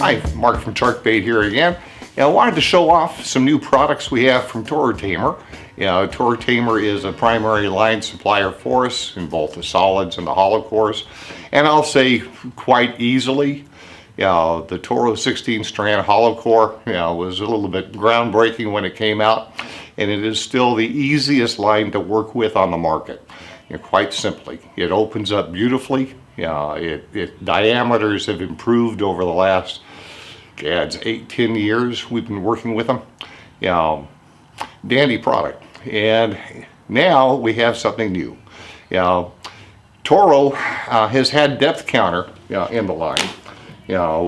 Hi, Mark from Bait here again. I wanted to show off some new products we have from ToroTamer. ToroTamer is a primary line supplier for us in both the solids and the hollow cores. And I'll say quite easily, the Toro 16 strand hollow core was a little bit groundbreaking when it came out, and it is still the easiest line to work with on the market. Quite simply, it opens up beautifully. Diameters have improved over the last, it's 8-10 years we've been working with them. Dandy product. And now we have something new. Toro has had depth counter in the line,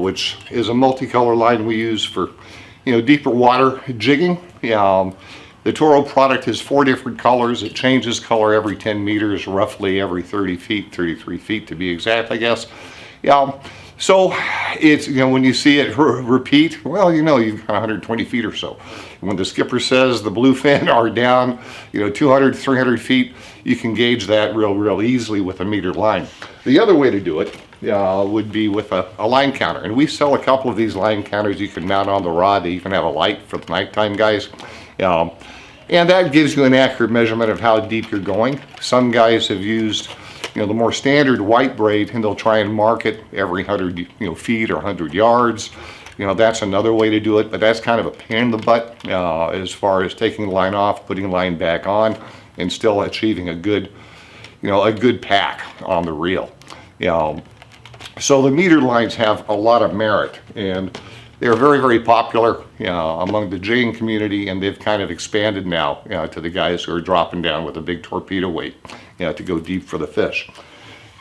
which is a multicolor line we use for deeper water jigging. The Toro product has 4 different colors. It changes color every 10 meters, roughly every 30 feet, 33 feet to be exact, I guess. So it's, when you see it repeat, well, you've got 120 feet or so. When the skipper says the bluefin are down, 200, 300 feet, you can gauge that real easily with a metered line. The other way to do it would be with a line counter. And we sell a couple of these line counters you can mount on the rod. They even have a light for the nighttime guys. And that gives you an accurate measurement of how deep you're going. Some guys have used the more standard white braid, and they'll try and mark it every 100 feet or 100 yards. That's another way to do it, but that's kind of a pain in the butt as far as taking the line off, putting the line back on, and still achieving a good pack on the reel. So the meter lines have a lot of merit, and they're very popular among the jigging community, and they've kind of expanded now to the guys who are dropping down with a big torpedo weight to go deep for the fish.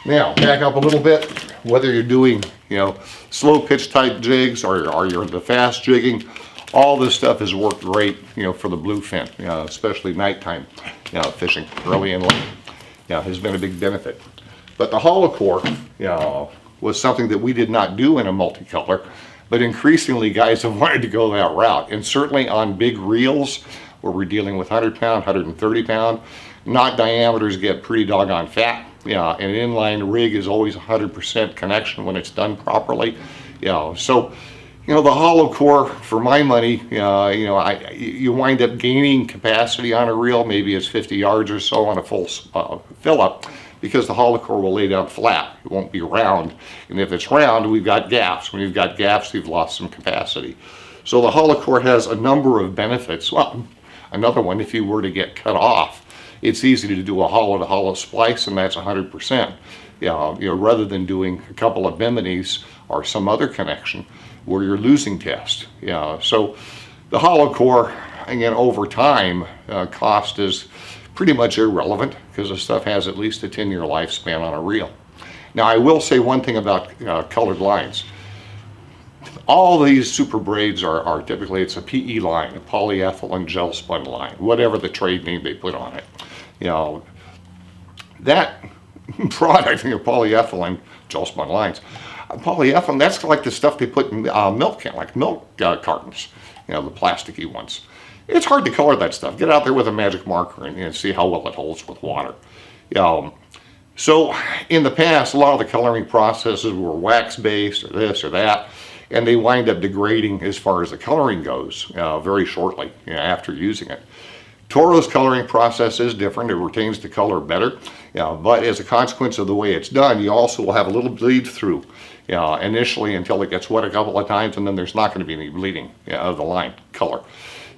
Now, back up a little bit. Whether you're doing slow pitch type jigs or you're the fast jigging, all this stuff has worked great for the bluefin, especially nighttime fishing, early and late. Has been a big benefit. But the hollow core was something that we did not do in a multicolor. But increasingly, guys have wanted to go that route. And certainly on big reels, where we're dealing with 100-pound, 130-pound, knot diameters get pretty doggone fat. An inline rig is always 100% connection when it's done properly. So, the hollow core, for my money, you wind up gaining capacity on a reel. Maybe it's 50 yards or so on a full fill-up, because the hollow core will lay down flat. It won't be round. And if it's round, we've got gaps. When you've got gaps, you've lost some capacity. So the hollow core has a number of benefits. Well, another one, if you were to get cut off, it's easy to do a hollow-to-hollow splice, and that's 100%. Rather than doing a couple of biminies or some other connection where you're losing test. So the hollow core, again, over time, cost is pretty much irrelevant, because the stuff has at least a 10-year lifespan on a reel. Now, I will say one thing about colored lines. All these super braids are typically, it's a PE line, a polyethylene gel spun line, whatever the trade name they put on it. That product, polyethylene gel spun lines, polyethylene, that's like the stuff they put in milk cartons, the plasticky ones. It's hard to color that stuff. Get out there with a magic marker and see how well it holds with water. So in the past, a lot of the coloring processes were wax-based or this or that, and they wind up degrading as far as the coloring goes very shortly after using it. Toro's coloring process is different. It retains the color better, but as a consequence of the way it's done, you also will have a little bleed through initially until it gets wet a couple of times, and then there's not going to be any bleeding of the line color.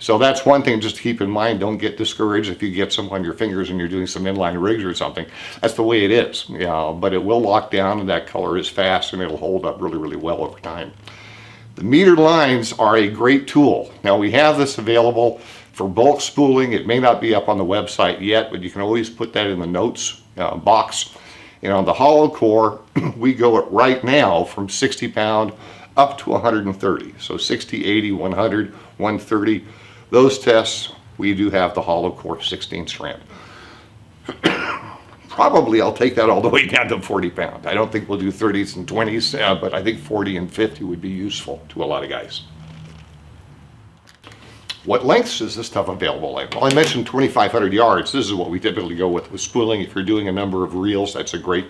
So that's one thing just to keep in mind. Don't get discouraged if you get some on your fingers and you're doing some inline rigs or something. That's the way it is. But it will lock down, and that color is fast, and it'll hold up really well over time. The metered lines are a great tool. Now, we have this available for bulk spooling. It may not be up on the website yet, but you can always put that in the notes box. On the hollow core, we go right now from 60 pound up to 130. So 60, 80, 100, 130. Those tests, we do have the hollow core 16 strand. Probably I'll take that all the way down to 40 pound. I don't think we'll do 30s and 20s, but I think 40 and 50 would be useful to a lot of guys. What lengths is this stuff available at? Well, I mentioned 2,500 yards. This is what we typically go with spooling. If you're doing a number of reels, that's a great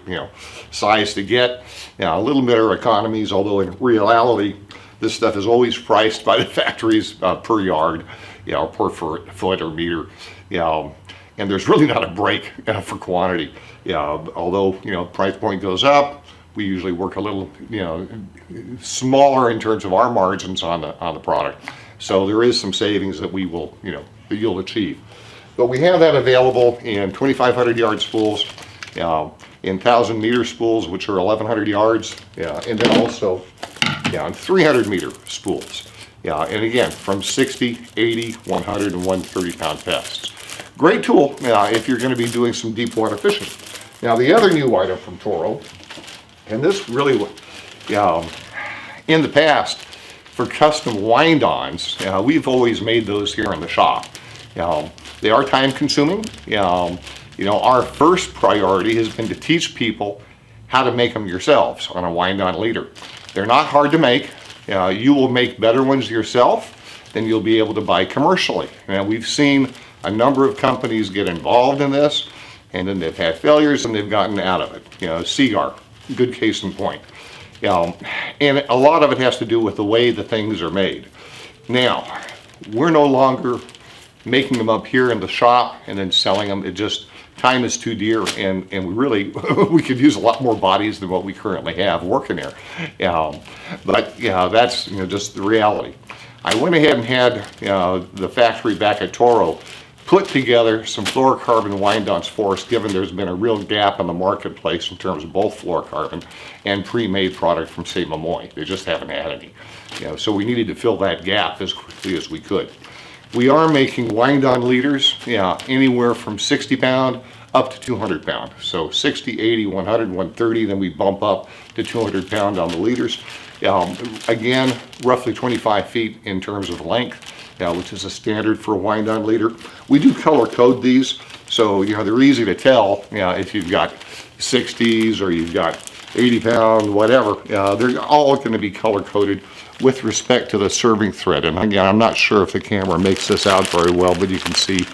size to get. A little bit of economies, although in reality, This stuff is always priced by the factories per yard, per foot or meter, and there's really not a break for quantity. Although, price point goes up, we usually work a little, smaller in terms of our margins on the product. So there is some savings that we will, that you'll achieve. But we have that available in 2,500 yard spools, in 1,000 meter spools, which are 1,100 yards, and then also in 300 meter spools. And again, from 60, 80, 100, and 130 pound casts. Great tool if you're going to be doing some deep water fishing. Now the other new item from Toro, and this really, in the past, for custom wind-ons, we've always made those here in the shop. They are time consuming. Our first priority has been to teach people how to make them yourselves on a wind-on leader. They're not hard to make. You will make better ones yourself than you'll be able to buy commercially. We've seen a number of companies get involved in this, and then they've had failures and they've gotten out of it. Cigar, good case in point. And a lot of it has to do with the way the things are made. Now, we're no longer making them up here in the shop and then selling them. Time is too dear, and we really, we could use a lot more bodies than what we currently have working there. But that's just the reality. I went ahead and had the factory back at Toro put together some fluorocarbon wind-ons for us, given there's been a real gap in the marketplace in terms of both fluorocarbon and pre-made product from St. Mamoy. They just haven't had any. So we needed to fill that gap as quickly as we could. We are making wind-on leaders, anywhere from 60 pound up to 200 pound. So 60, 80, 100, 130, then we bump up to 200 pound on the leaders. Again, roughly 25 feet in terms of length, which is a standard for a wind-on leader. We do color code these, so they're easy to tell. If you've got 60s or you've got 80 pound, whatever, they're all going to be color coded with respect to the serving thread. And again, I'm not sure if the camera makes this out very well, but you can see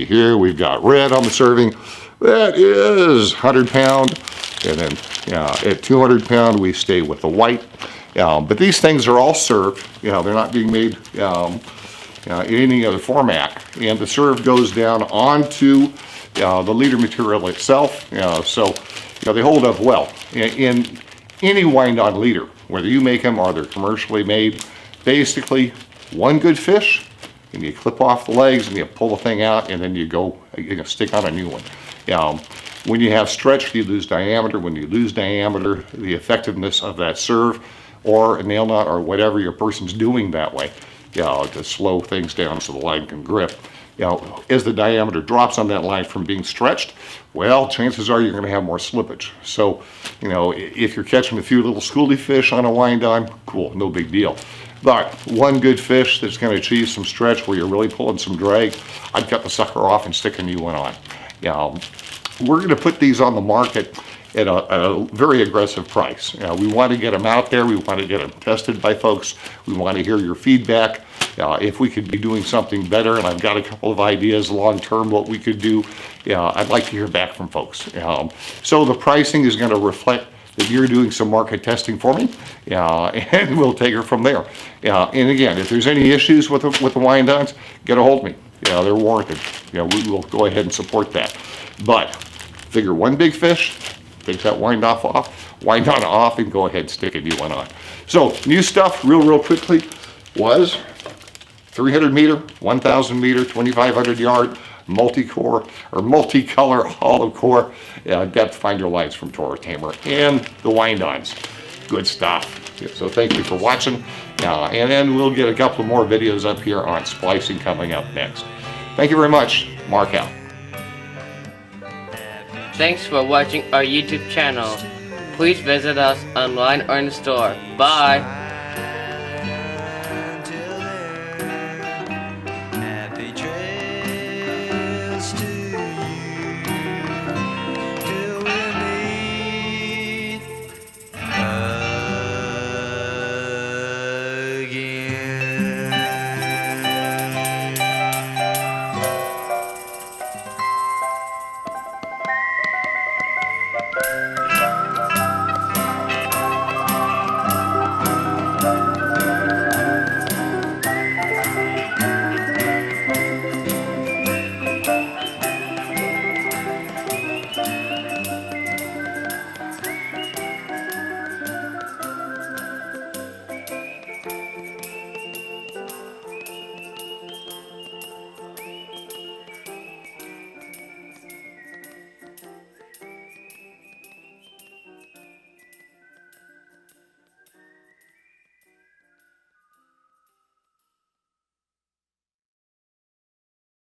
here we've got red on the serving. That is 100 pound, and then at 200 pound we stay with the white. But these things are all served. They're not being made in any other format, and the serve goes down onto the leader material itself. So they hold up well. In any wind-on leader, whether you make them or they're commercially made, basically one good fish, and you clip off the legs and you pull the thing out, and then you go stick on a new one. When you have stretch, you lose diameter. When you lose diameter, the effectiveness of that serve or a nail knot or whatever your person's doing that way, to slow things down so the line can grip. As the diameter drops on that line from being stretched, well, chances are you're going to have more slippage. So, if you're catching a few little schoolie fish on a wind-on, cool, no big deal. But one good fish that's going to achieve some stretch where you're really pulling some drag, I'd cut the sucker off and stick a new one on. We're going to put these on the market at a very aggressive price. We want to get them out there. We want to get them tested by folks. We want to hear your feedback. If we could be doing something better, and I've got a couple of ideas long-term what we could do, I'd like to hear back from folks. So the pricing is going to reflect that you're doing some market testing for me, and we'll take her from there. And again, if there's any issues with the wind-ons, get a hold of me. They're warranted. We will go ahead and support that. But figure one big fish, take that wind-on off, and go ahead and stick a new one on. So new stuff, real quickly, was 300 meter, 1,000 meter, 2,500 yard, multi-core or multi-color hollow core depth finder lines from ToroTamer, and the wind-ons. Good stuff. So thank you for watching, and then we'll get a couple more videos up here on splicing coming up next. Thank you very much. Mark out. Thanks for watching our YouTube channel. Please visit us online or in the store. Bye!